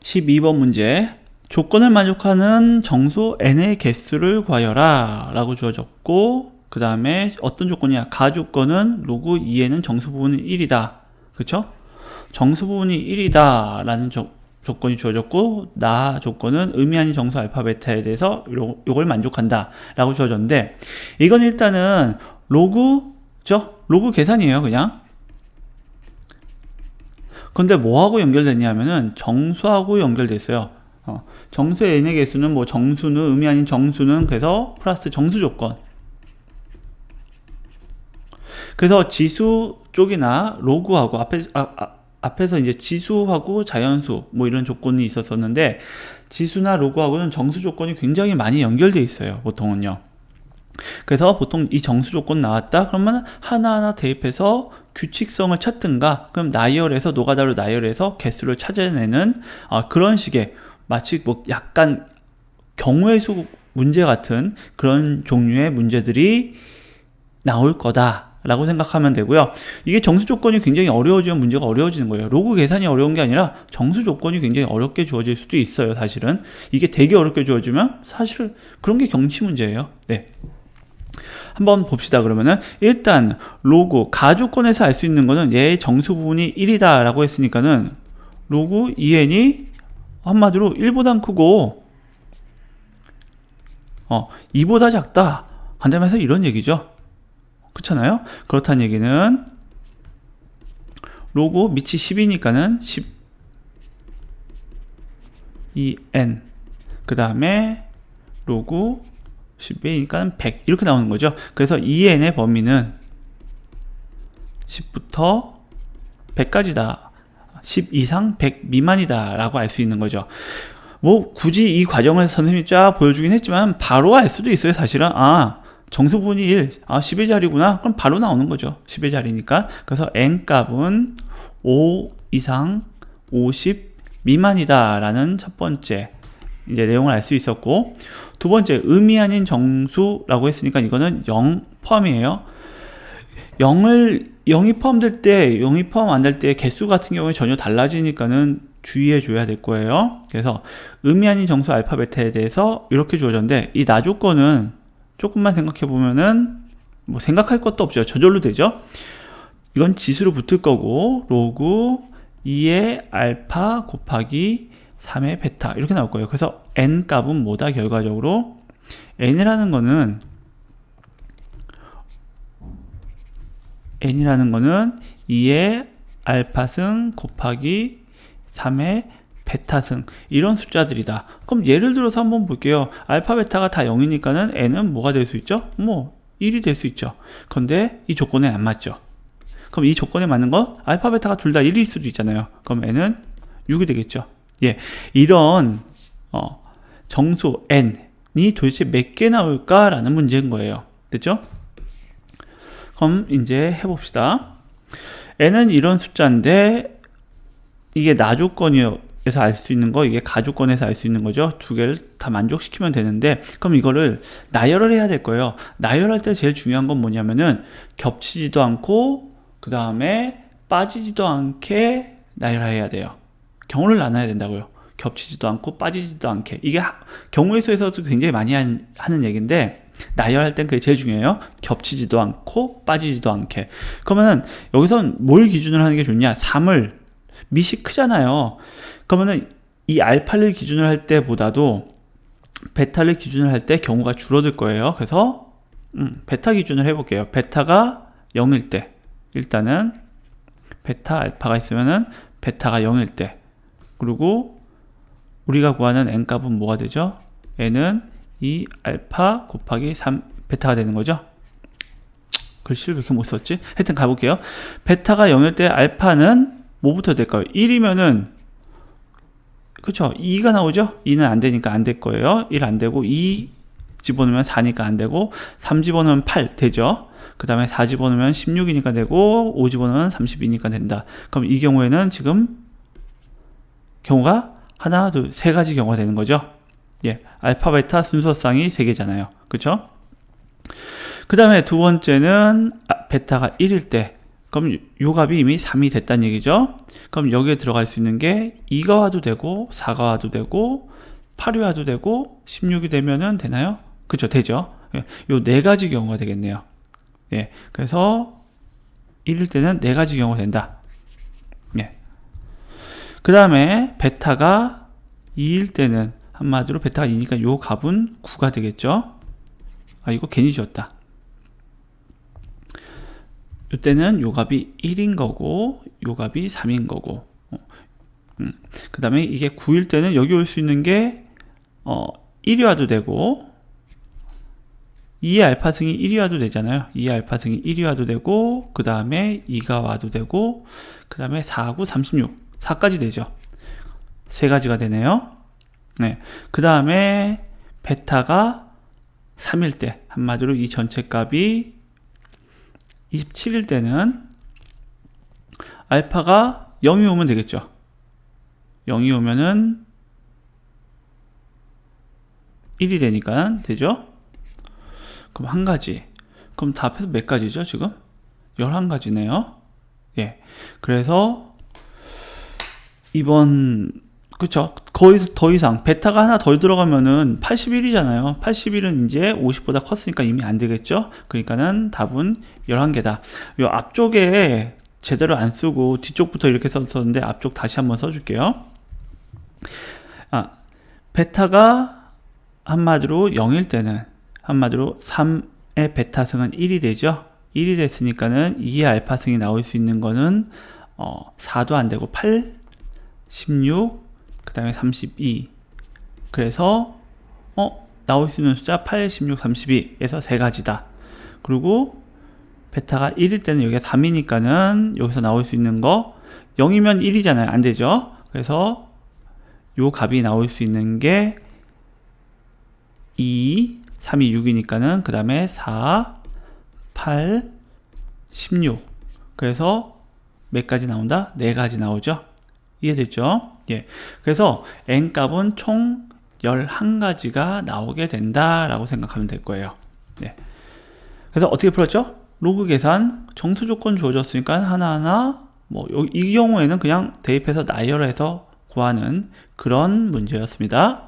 12번 문제. 조건을 만족하는 정수 n의 개수를 구하여라 라고 주어졌고, 그 다음에 어떤 조건이야? 가조건은 로그 2에는 정수 부분이 1이다. 그쵸? 정수 부분이 1이다 라는 조건이 주어졌고, 나 조건은 의미 아닌 정수 알파 베타에 대해서 요걸 만족한다 라고 주어졌는데, 이건 일단은 로그죠? 로그 계산이에요, 그냥. 근데 뭐하고 연결됐냐면은 정수하고 연결됐어요. 정수의 n의 개수는 뭐 정수는 의미 아닌 정수는 그래서 플러스 정수 조건. 그래서 지수 쪽이나 로그하고 앞에서 이제 지수하고 자연수 뭐 이런 조건이 있었었는데, 지수나 로그하고는 정수 조건이 굉장히 많이 연결되어 있어요, 보통은요. 그래서 보통 이 정수 조건 나왔다 그러면 하나하나 대입해서 규칙성을 찾든가, 그럼 나열해서 노가다로 나열해서 개수를 찾아내는 그런 식의, 마치 뭐 약간 경우의 수 문제 같은 그런 종류의 문제들이 나올 거다 라고 생각하면 되고요. 이게 정수 조건이 굉장히 어려워지면 문제가 어려워지는 거예요. 로그 계산이 어려운 게 아니라 정수 조건이 굉장히 어렵게 주어질 수도 있어요. 사실은 이게 되게 어렵게 주어지면 사실 그런 게 경치 문제예요. 네. 한번 봅시다. 그러면은 일단 로그 가조건에서 알 수 있는 거는 얘의 정수 부분이 1이다 라고 했으니까는 로그 2n이 한마디로 1보단 크고 2보다 작다 간단해서 이런 얘기죠. 그렇잖아요. 그렇다는 얘기는 로그 밑이 10이니까는 12n 그 다음에 로그 10배니까 100 이렇게 나오는 거죠. 그래서 2n의 범위는 10부터 100까지다. 10 이상 100 미만이다 라고 알 수 있는 거죠. 뭐 굳이 이 과정을 선생님이 쫙 보여주긴 했지만 바로 알 수도 있어요. 사실은 정수 부분이 1, 10의 자리구나. 그럼 바로 나오는 거죠. 10의 자리니까. 그래서 n 값은 5 이상 50 미만이다 라는 첫 번째 이제 내용을 알 수 있었고, 두 번째 의미 아닌 정수라고 했으니까 이거는 0 포함이에요. 0이 포함될 때, 0이 포함 안 될 때 개수 같은 경우에 전혀 달라지니까는 주의해 줘야 될 거예요. 그래서 의미 아닌 정수 알파 베타에 대해서 이렇게 주어졌는데, 이 나 조건은 조금만 생각해 보면은 뭐 생각할 것도 없죠. 저절로 되죠. 이건 지수로 붙을 거고, 로그 2의 알파 곱하기 3의 베타 이렇게 나올 거예요. 그래서 n 값은 뭐다? 결과적으로 n이라는 거는 2의 알파승 곱하기 3의 베타승 이런 숫자들이다. 그럼 예를 들어서 한번 볼게요. 알파 베타가 다 0이니까는 n은 뭐가 될 수 있죠? 뭐 1이 될 수 있죠. 그런데 이 조건에 안 맞죠. 그럼 이 조건에 맞는 건 알파 베타가 둘 다 1일 수도 있잖아요. 그럼 n은 6이 되겠죠. 예, 이런 정수 n이 도대체 몇 개 나올까 라는 문제인 거예요. 됐죠? 그럼 이제 해봅시다. n은 이런 숫자인데 이게 나 조건에서 알 수 있는 거, 이게 가조건에서 알 수 있는 거죠. 두 개를 다 만족시키면 되는데, 그럼 이거를 나열을 해야 될 거예요. 나열할 때 제일 중요한 건 뭐냐면은 겹치지도 않고 그 다음에 빠지지도 않게 나열해야 돼요. 경우를 나눠야 된다고요. 겹치지도 않고 빠지지도 않게. 이게 경우의 수에서도 굉장히 많이 하는 얘기인데, 나열할 땐 그게 제일 중요해요. 겹치지도 않고 빠지지도 않게. 그러면은 여기선 뭘 기준으로 하는 게 좋냐? 3을 밑이 크잖아요. 그러면은 이 알파를 기준으로 할 때보다도 베타를 기준으로 할 때 경우가 줄어들 거예요. 그래서 베타 기준을 해볼게요. 베타가 0일 때, 일단은 베타 알파가 있으면은 베타가 0일 때, 그리고 우리가 구하는 n 값은 뭐가 되죠? n은 2 알파 곱하기 3 베타가 되는 거죠. 글씨를 왜 이렇게 못 썼지? 하여튼 가볼게요. 베타가 0일 때 알파는 뭐부터 될까요? 1이면은 그쵸, 2가 나오죠? 2는 안 되니까 안 될 거예요. 1 안 되고 2 집어넣으면 4니까 안 되고, 3 집어넣으면 8 되죠. 그 다음에 4 집어넣으면 16이니까 되고, 5 집어넣으면 32니까 된다. 그럼 이 경우에는 지금 경우가 하나, 둘, 세 가지 경우가 되는 거죠. 예, 알파, 베타 순서쌍이 3개잖아요. 그쵸? 그 다음에 두 번째는 베타가 1일 때, 그럼 요 값이 이미 3이 됐다는 얘기죠. 그럼 여기에 들어갈 수 있는 게 2가 와도 되고 4가 와도 되고 8이 와도 되고 16이 되면은 되나요? 그쵸, 되죠. 요 네 가지 경우가 되겠네요. 예, 그래서 1일 때는 네 가지 경우가 된다. 예. 그 다음에 베타가 2일 때는 한마디로 베타가 2니까 요 값은 9가 되겠죠. 아, 이거 괜히 지웠다. 이때는 요 값이 1인 거고 요 값이 3인 거고 그 다음에 이게 9일 때는 여기 올 수 있는 게 1이 와도 되고 2의 알파승이 1이 와도 되잖아요. 2의 알파승이 1이 와도 되고 그 다음에 2가 와도 되고 그 다음에 4하고 36 4까지 되죠. 세 가지가 되네요. 네. 그 다음에 베타가 3일 때 한마디로 이 전체 값이 27일 때는 알파가 0이 오면 되겠죠. 0이 오면은 1이 되니까 되죠. 그럼 한 가지. 그럼 다 합해서 몇 가지죠, 지금? 11가지네요. 예. 그래서 이번 그쵸. 거의 더 이상 베타가 하나 더 들어가면은 81이잖아요. 81은 이제 50보다 컸으니까 이미 안 되겠죠. 그러니까는 답은 11개다. 요 앞쪽에 제대로 안 쓰고 뒤쪽부터 이렇게 썼었는데 앞쪽 다시 한번 써줄게요. 베타가 한마디로 0일 때는 한마디로 3의 베타승은 1이 되죠. 1이 됐으니까는 2의 알파승이 나올 수 있는 거는 4도 안 되고 8, 16, 그 다음에 32. 그래서 나올 수 있는 숫자 8, 16, 32에서 세 가지다. 그리고 베타가 1일 때는 여기가 3이니까는 여기서 나올 수 있는 거 0이면 1이잖아요. 안 되죠. 그래서 요 값이 나올 수 있는 게 2, 3이 6이니까는 그 다음에 4, 8, 16. 그래서 몇 가지 나온다? 네 가지 나오죠. 이해됐죠? 예. 그래서 n값은 총 11가지가 나오게 된다라고 생각하면 될 거예요. 예. 그래서 어떻게 풀었죠? 로그 계산, 정수 조건 주어졌으니까 하나하나 이 경우에는 그냥 대입해서 나열해서 구하는 그런 문제였습니다.